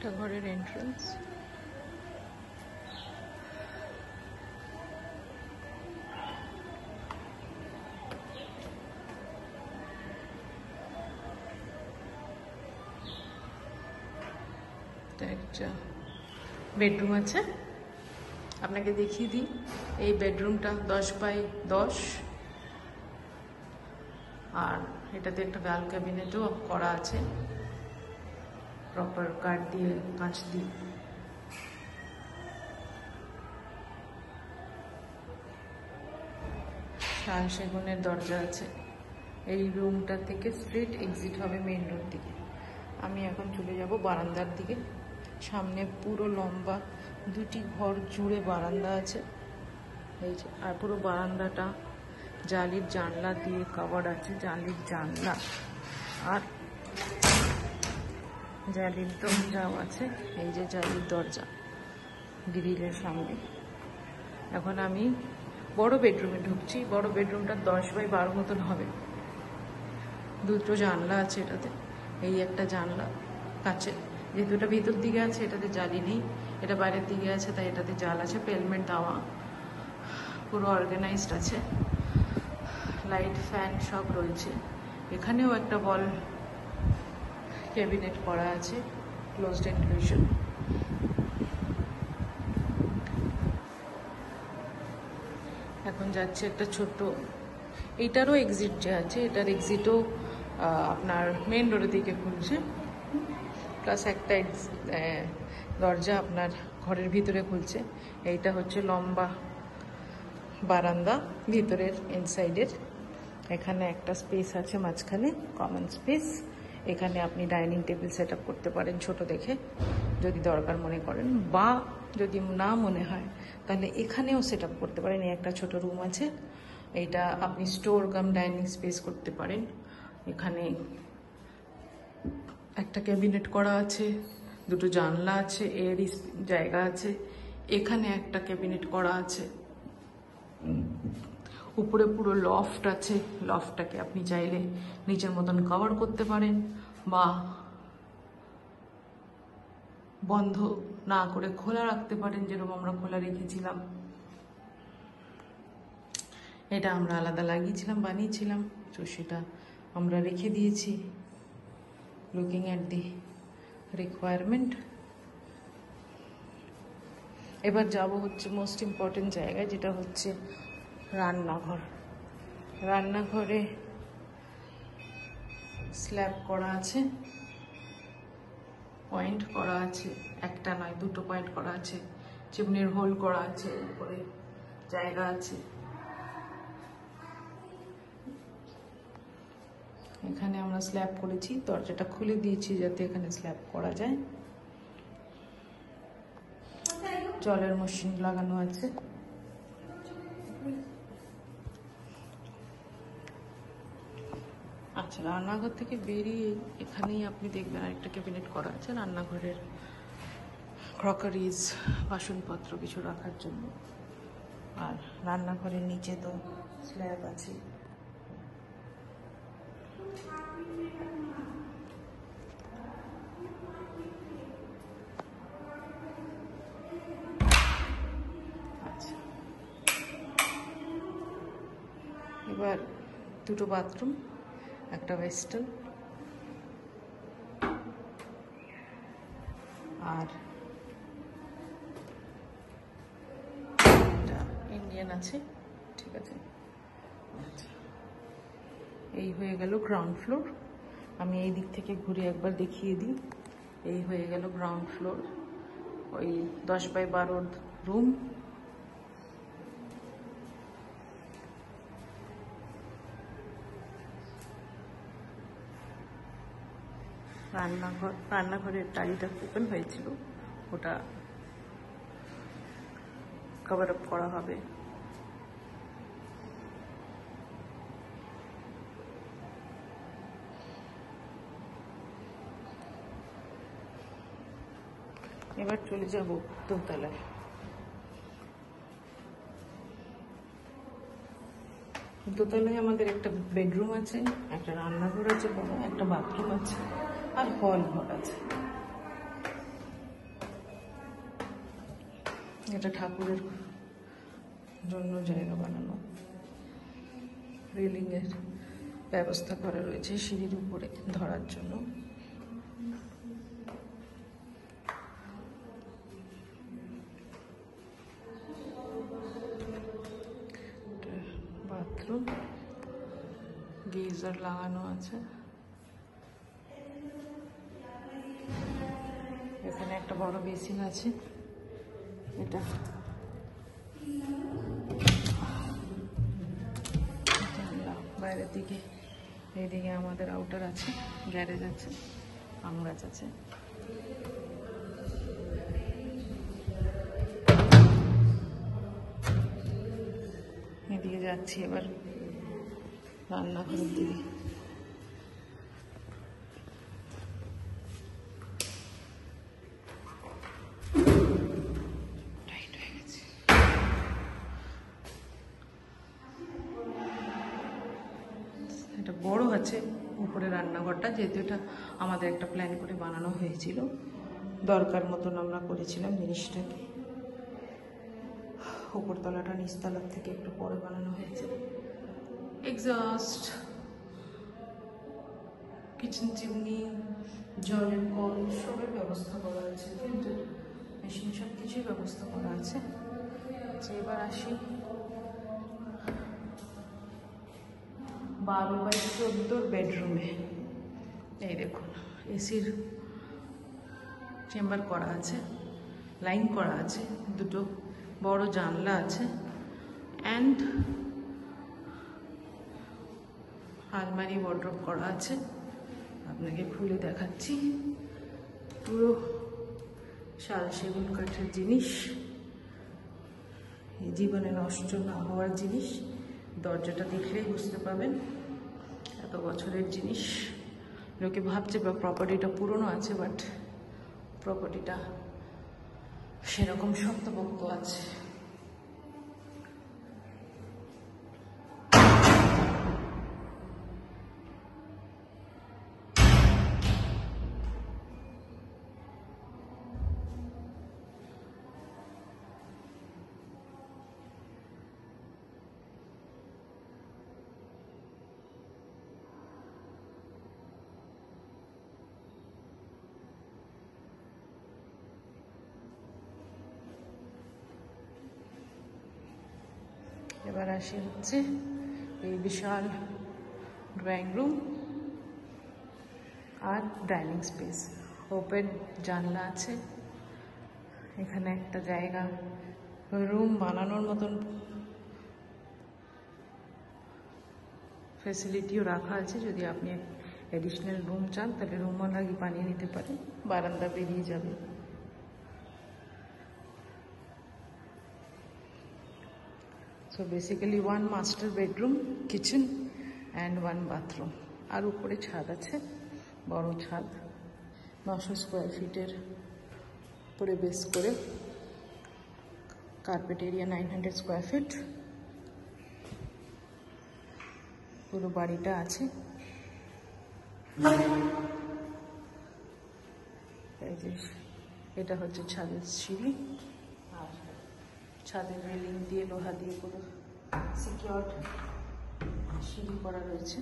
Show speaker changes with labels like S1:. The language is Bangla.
S1: একটা ঘরের এন্ট্রান্স। একটা বেডরুম আছে, আপনাকে দেখিয়ে দিই। এই বেডরুমটা 10x10, আর এটাতে একটা ওয়াল ক্যাবিনেটও করা আছে প্রপার কাঠ দিয়ে, কাঁচ দিয়ে। শাল সেগুনের দরজা আছে। এই রুমটা থেকে স্ট্রেট এক্সিট হবে মেইন রোড দিকে। আমি এখন চলে যাব বারান্দার দিকে। সামনে পুরো লম্বা 2টি ঘর জুড়ে বারান্দা আছে, এই যে। আর পুরো বারান্দাটা জালির জানলা দিয়ে কভার আছে, জালির জানলা আর জালির দরজাও আছে। এই যে জালির দরজা গ্রিলের সামনে। এখন আমি বড় বেডরুমে ঢুকছি। বড় বেডরুমটা 10x12 মতন হবে। 2টো জানলা আছে এটাতে। এই একটা জানলা কাছে, যেহেতু এটা ভিতর দিকে আছে এটাতে জালি নেই, এটা বাইরের দিকে আছে তাই এটাতে জাল আছে। পেলমেন্ট দেওয়া, পুরো অর্গানাইজড আছে, লাইট ফ্যান সব রয়েছে। এখানেও একটা ওয়াল ক্যাবিনেট করা আছে, ক্লোজড এনক্লোজার। এখন যাচ্ছে একটা ছোট্ট, এইটারও এক্সিট যে আছে, এটার এক্সিটও আপনার মেন রোডের দিকে খুলছে, প্লাস একটা দরজা আপনার ঘরের ভিতরে খুলছে। এইটা হচ্ছে লম্বা বারান্দা ভিতরের ইনসাইডের। এখানে একটা স্পেস আছে মাঝখানে, কমন স্পেস। এখানে আপনি ডাইনিং টেবিল সেট আপ করতে পারেন ছোট দেখে, যদি দরকার মনে করেন, বা যদি না মনে হয় তাহলে এখানেও সেট আপ করতে পারেন। এই একটা ছোট রুম আছে, এইটা আপনি স্টোর কাম ডাইনিং স্পেস করতে পারেন। এখানে একটা ক্যাবিনেট করা আছে, 2টো জানলা আছে, এর জায়গা আছে। এখানে একটা ক্যাবিনেট করা আছে। উপরে পুরো লফট আছে, লফটটাকে আপনি চাইলে নিজের মতন কভার করতে পারেন বা বন্ধ না করে খোলা রাখতে পারেন, যেরকম আমরা খোলা রেখেছিলাম। এটা আমরা আলাদা লাগিয়েছিলাম, বানিয়েছিলাম, তো সেটা আমরা রেখে দিয়েছি লুকিং অ্যাট দি রিকোয়ারমেন্ট। এবার যাব হচ্ছে মোস্ট ইম্পর্টেন্ট জায়গায়, যেটা হচ্ছে রান্নাঘর। রান্নাঘরে স্ল্যাব করা আছে, পয়েন্ট করা আছে, একটা নয় 2টো পয়েন্ট করা আছে, চিমনির হোল করা আছে, উপরে জায়গা আছে। এখানে আমরা স্ল্যাব করেছি, দরজাটা খুলে দিয়েছি যাতে এখানে স্ল্যাব করা যায়। জলের মেশিন লাগানো আছে। আচ্ছা, রান্নাঘর থেকে বেরিয়ে এখানেই আপনি দেখবেন আরেকটা ক্যাবিনেট করা আছে রান্নাঘরের ক্রকারিজ, বাসনপত্র কিছু রাখার জন্য। আর রান্নাঘরের নিচে তো স্ল্যাব আছে। আচ্ছা, এবার 2টো বাথরুম, একটা ওয়েস্টার্ন আর একটা ইন্ডিয়ান আছে, ঠিক আছে। আচ্ছা, এই হয়ে গেল গ্রাউন্ড ফ্লোর। আমি এই দিক থেকে ঘুরে একবার দেখিয়ে দিই। এই হয়ে গেল গ্রাউন্ড ফ্লোর, ওই 10x12 রুম। রান্নাঘরের টালিটা ওপেন হয়েছিল, ওটা কভার আপ করা হবে। এবার চলে যাব দোতলায়। দোতলায় আমাদের একটা বেডরুম আছে, একটা রান্নাঘর আছে, বড় একটা বাথরুম আছে, আর হল ঘর আছে। এটা ঠাকুরের জন্য জায়গা বানানো, রেলিংয়ের ব্যবস্থা করা রয়েছে সিঁড়ির উপরে ধরার জন্য। বাথরুম, গিজার লাগানো আছে। এখানে একটা বড় বেসিন আছে। এটা বাইরের দিকে, এইদিকে আমাদের আউটার আছে, গ্যারেজ আছে, আম গাছ আছে। এদিকে যাচ্ছি এবার রান্নাঘরের দিকে। এটা বড় আছে উপরে রান্নাঘরটা, যেহেতু এটা আমাদের একটা প্ল্যান করে বানানো হয়েছিল, দরকার মতন আমরা করেছিলাম জিনিসটাকে। উপরতলাটা নিচতলার থেকে একটু পরে বানানো হয়েছে। এক্সস্ট, কিচেন চিমনি, জলের কল সবের ব্যবস্থা করা আছে, ফিল্টার মেশিন সব কিছুই ব্যবস্থা করা আছে। এবার আসি 12x14 বেডরুমে। এই দেখুন, এসির চেম্বার করা আছে, লাইন করা আছে, দুটো বড় জানলা আছে, অ্যান্ড আলমারি ওয়ার্ড্রোব করা আছে। আপনাকে খুলে দেখাচ্ছি। পুরো শাল সেগুন কাঠের জিনিস, এই জীবনে নষ্ট না হওয়ার জিনিস। দরজাটা দেখলেই বুঝতে পাবেন এত বছরের জিনিস। লোকে ভাবছে প্রপার্টিটা পুরনো আছে, বাট প্রপার্টিটা সেরকম শক্তপোক্ত আছে। এবার আসি হচ্ছে এই বিশাল ড্রয়িং রুম আর ডাইনিং স্পেস। ওপেন জানলা আছে, এখানে একটা জায়গা রুম বানানোর মতন ফ্যাসিলিটিও রাখা আছে। যদি আপনি অ্যাডিশনাল রুম চান তাহলে রুমও লাগিয়ে বানিয়ে নিতে পারেন, বারান্দা বেরিয়ে যাবে। So basically one master bedroom, kitchen and one bathroom. আর উপরে ছাদ আছে, বড় ছাদ, 900 স্কোয়ার ফিটের উপরে বেস করে, কার্পেট এরিয়া 900 স্কোয়ার ফিট। পুরো বাড়িটা আছে। এই যে এটা হচ্ছে ছাদের সিঁড়ি, আর ছাদের রেলিং দিয়ে লোহা দিয়ে পুরো সিকিউরড সিঁড়ি করা রয়েছে।